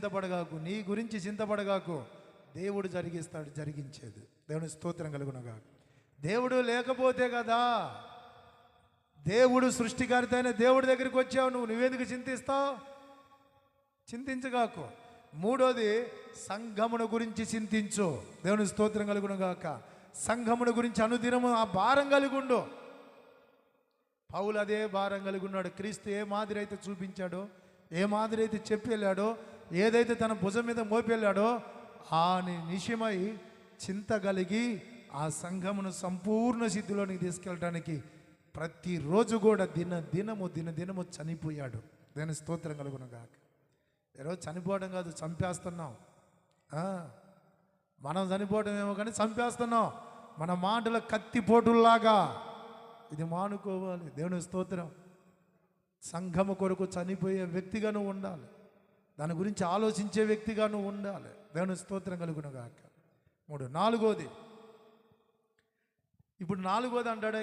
చింతపడగాకు, నీ గురించి చింతపడగాకు. దేవుడు జరిగిస్తాడు, జరిగించేది. దేవుని స్తోత్రం కలుగునగా. దేవుడు లేకపోతే కదా, దేవుడు సృష్టికర్త అయిన దేవుడి దగ్గరికి వచ్చావు, నువ్వెందుకు చింతిస్తావు? చింతించగాకు. మూడోది, సంఘమును గురించి చింతించు. దేవుని స్తోత్రం కలుగునగాక. సంఘమును గురించి అనుదినము ఆ భారం కలిగి ఉండు. పౌలు అదే భారం కలిగి ఉన్నాడు. క్రీస్తు ఏ మాదిరి అయితే చూపించాడో, ఏ మాదిరి అయితే చెప్పి వెళ్ళాడో, ఏదైతే తన భుజం మీద మోపి వెళ్ళాడో ఆ నిషయమై చింత కలిగి ఆ సంఘమును సంపూర్ణ సిద్ధిలోనికి తీసుకెళ్ళడానికి ప్రతిరోజు కూడా దినదినము చనిపోయాడు. దాని స్తోత్రం కలుగునగాక. ఈరోజు చనిపోవడం కాదు, చంపేస్తున్నాం. మనం చనిపోవడం ఏమో కానీ చంపేస్తున్నాం. మన మాటల కత్తిపోటుల్లాగా. ఇది మానుకోవాలి. దేవుని స్తోత్రం. సంఘము కొరకు చనిపోయే వ్యక్తిగా నువ్వు ఉండాలి. దాని గురించి ఆలోచించే వ్యక్తిగా నువ్వు ఉండాలి. దేవుని స్తోత్రం కలుగునగాక. నాలుగోది, ఇప్పుడు నాలుగోది అంటాడు,